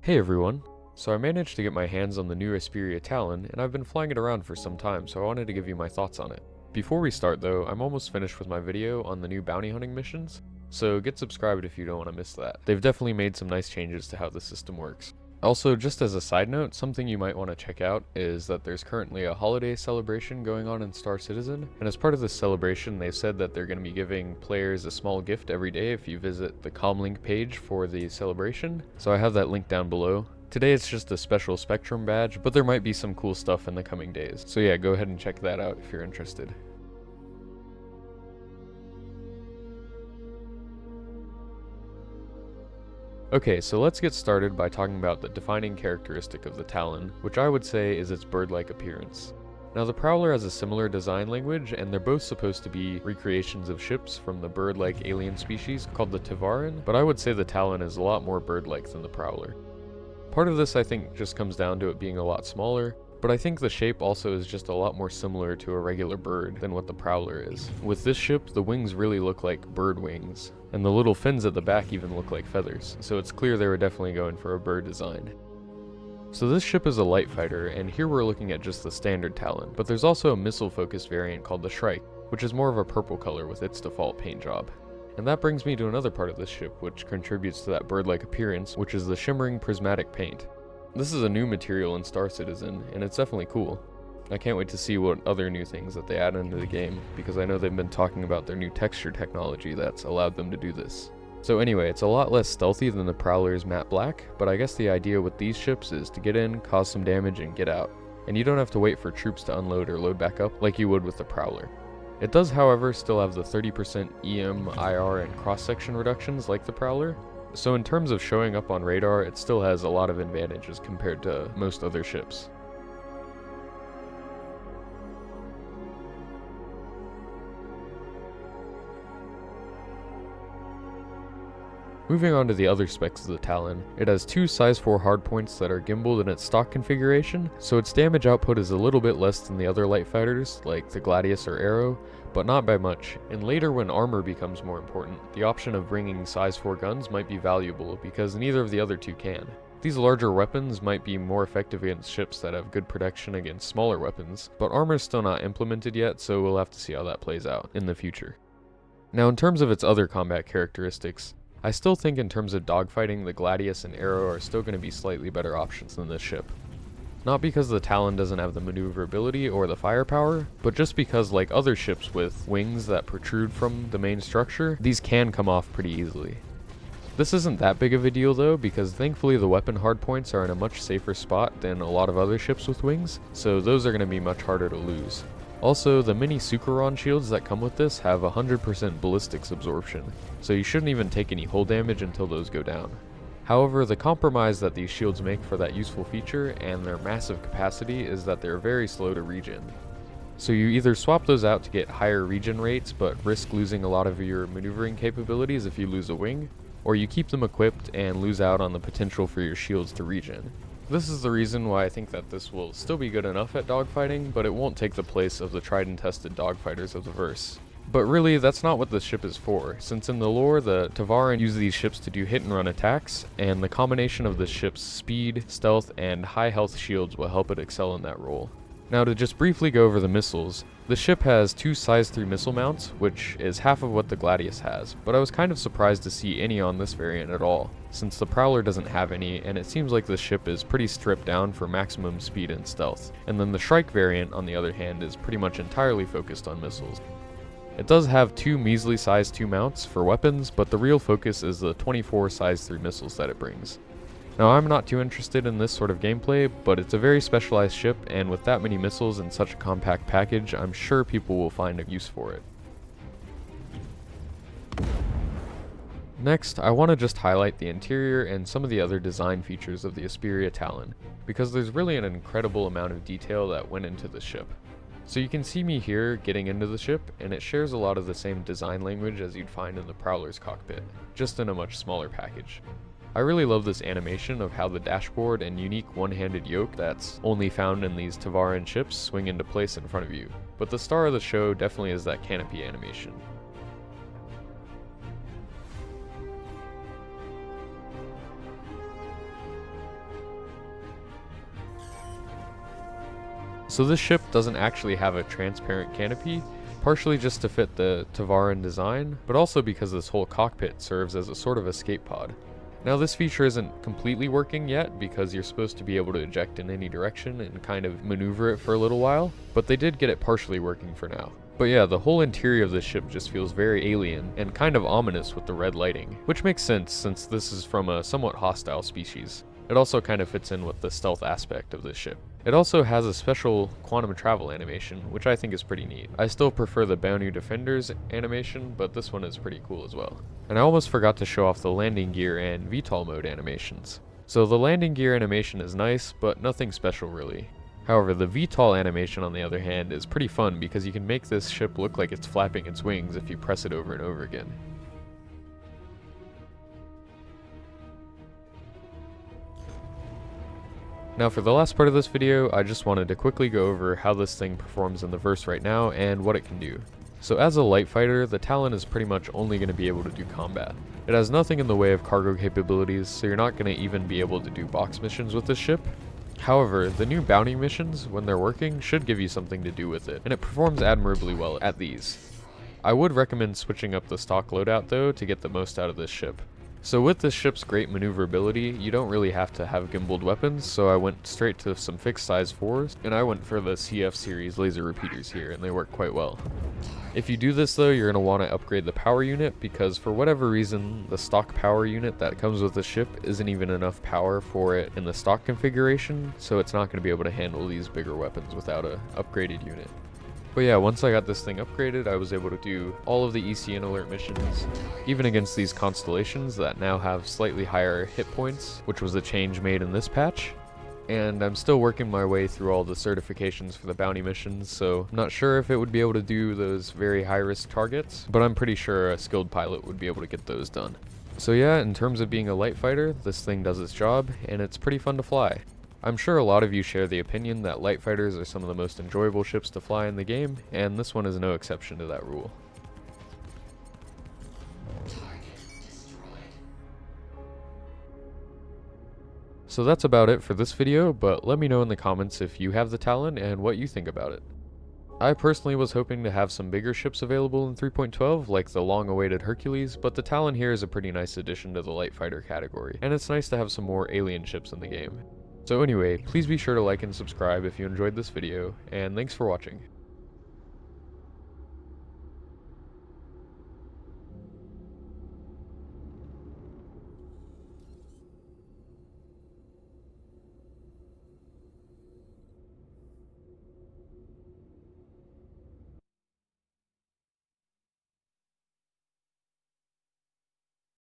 Hey everyone! So I managed to get my hands on the new Esperia Talon, and I've been flying it around for some time, so I wanted to give you my thoughts on it. Before we start though, I'm almost finished with my video on the new bounty hunting missions, so get subscribed if you don't want to miss that. They've definitely made some nice changes to how the system works. Also, just as a side note, something you might want to check out is that there's currently a holiday celebration going on in Star Citizen, and as part of this celebration, they've said that they're going to be giving players a small gift every day if you visit the comlink page for the celebration, so I have that link down below. Today it's just a special Spectrum badge, but there might be some cool stuff in the coming days, so yeah, go ahead and check that out if you're interested. Okay, so let's get started by talking about the defining characteristic of the Talon, which I would say is its bird-like appearance. Now the Prowler has a similar design language, and they're both supposed to be recreations of ships from the bird-like alien species called the Tavaran, but I would say the Talon is a lot more bird-like than the Prowler. Part of this I think just comes down to it being a lot smaller, but I think the shape also is just a lot more similar to a regular bird than what the Prowler is. With this ship, the wings really look like bird wings, and the little fins at the back even look like feathers, so it's clear they were definitely going for a bird design. So this ship is a light fighter, and here we're looking at just the standard Talon, but there's also a missile-focused variant called the Shrike, which is more of a purple color with its default paint job. And that brings me to another part of this ship which contributes to that bird-like appearance, which is the shimmering prismatic paint. This is a new material in Star Citizen, and it's definitely cool. I can't wait to see what other new things that they add into the game, because I know they've been talking about their new texture technology that's allowed them to do this. So anyway, it's a lot less stealthy than the Prowler's matte black, but I guess the idea with these ships is to get in, cause some damage, and get out. And you don't have to wait for troops to unload or load back up like you would with the Prowler. It does, however, still have the 30% EM, IR, and cross-section reductions like the Prowler, so in terms of showing up on radar, it still has a lot of advantages compared to most other ships. Moving on to the other specs of the Talon, it has two size 4 hardpoints that are gimbaled in its stock configuration, so its damage output is a little bit less than the other light fighters, like the Gladius or Arrow, but not by much, and later when armor becomes more important, the option of bringing size 4 guns might be valuable because neither of the other two can. These larger weapons might be more effective against ships that have good protection against smaller weapons, but armor's still not implemented yet, so we'll have to see how that plays out in the future. Now in terms of its other combat characteristics, I still think in terms of dogfighting, the Gladius and Arrow are still going to be slightly better options than this ship. Not because the Talon doesn't have the maneuverability or the firepower, but just because like other ships with wings that protrude from the main structure, these can come off pretty easily. This isn't that big of a deal though, because thankfully the weapon hardpoints are in a much safer spot than a lot of other ships with wings, so those are going to be much harder to lose. Also, the mini Sucheron shields that come with this have 100% ballistics absorption, so you shouldn't even take any hull damage until those go down. However, the compromise that these shields make for that useful feature and their massive capacity is that they're very slow to regen. So you either swap those out to get higher regen rates but risk losing a lot of your maneuvering capabilities if you lose a wing, or you keep them equipped and lose out on the potential for your shields to regen. This is the reason why I think that this will still be good enough at dogfighting, but it won't take the place of the tried and tested dogfighters of the verse. But really, that's not what this ship is for, since in the lore, the Tavaran use these ships to do hit-and-run attacks, and the combination of the ship's speed, stealth, and high health shields will help it excel in that role. Now to just briefly go over the missiles, the ship has two size 3 missile mounts, which is half of what the Gladius has, but I was kind of surprised to see any on this variant at all, since the Prowler doesn't have any, and it seems like the ship is pretty stripped down for maximum speed and stealth. And then the Shrike variant, on the other hand, is pretty much entirely focused on missiles. It does have two measly size 2 mounts for weapons, but the real focus is the 24 size 3 missiles that it brings. Now I'm not too interested in this sort of gameplay, but it's a very specialized ship, and with that many missiles in such a compact package, I'm sure people will find a use for it. Next, I want to just highlight the interior and some of the other design features of the Esperia Talon, because there's really an incredible amount of detail that went into the ship. So you can see me here getting into the ship, and it shares a lot of the same design language as you'd find in the Prowler's cockpit, just in a much smaller package. I really love this animation of how the dashboard and unique one-handed yoke that's only found in these Tavaran ships swing into place in front of you, but the star of the show definitely is that canopy animation. So this ship doesn't actually have a transparent canopy, partially just to fit the Tavaran design, but also because this whole cockpit serves as a sort of escape pod. Now this feature isn't completely working yet because you're supposed to be able to eject in any direction and kind of maneuver it for a little while, but they did get it partially working for now. But yeah, the whole interior of this ship just feels very alien and kind of ominous with the red lighting, which makes sense since this is from a somewhat hostile species. It also kind of fits in with the stealth aspect of this ship. It also has a special quantum travel animation, which I think is pretty neat. I still prefer the Bounty Defenders animation, but this one is pretty cool as well. And I almost forgot to show off the landing gear and VTOL mode animations. So the landing gear animation is nice, but nothing special really. However, the VTOL animation on the other hand is pretty fun because you can make this ship look like it's flapping its wings if you press it over and over again. Now for the last part of this video, I just wanted to quickly go over how this thing performs in the verse right now and what it can do. So as a light fighter, the Talon is pretty much only going to be able to do combat. It has nothing in the way of cargo capabilities, so you're not going to even be able to do box missions with this ship. However, the new bounty missions, when they're working, should give you something to do with it, and it performs admirably well at these. I would recommend switching up the stock loadout though to get the most out of this ship. So with this ship's great maneuverability, you don't really have to have gimbaled weapons, so I went straight to some fixed size 4s, and I went for the CF series laser repeaters here, and they work quite well. If you do this though, you're going to want to upgrade the power unit, because for whatever reason, the stock power unit that comes with the ship isn't even enough power for it in the stock configuration, so it's not going to be able to handle these bigger weapons without a upgraded unit. But yeah, once I got this thing upgraded, I was able to do all of the ECN alert missions, even against these constellations that now have slightly higher hit points, which was a change made in this patch. And I'm still working my way through all the certifications for the bounty missions, so I'm not sure if it would be able to do those very high-risk targets, but I'm pretty sure a skilled pilot would be able to get those done. So yeah, in terms of being a light fighter, this thing does its job, and it's pretty fun to fly. I'm sure a lot of you share the opinion that light fighters are some of the most enjoyable ships to fly in the game, and this one is no exception to that rule. So that's about it for this video, but let me know in the comments if you have the Talon and what you think about it. I personally was hoping to have some bigger ships available in 3.12, like the long-awaited Hercules, but the Talon here is a pretty nice addition to the light fighter category, and it's nice to have some more alien ships in the game. So anyway, please be sure to like and subscribe if you enjoyed this video, and thanks for watching.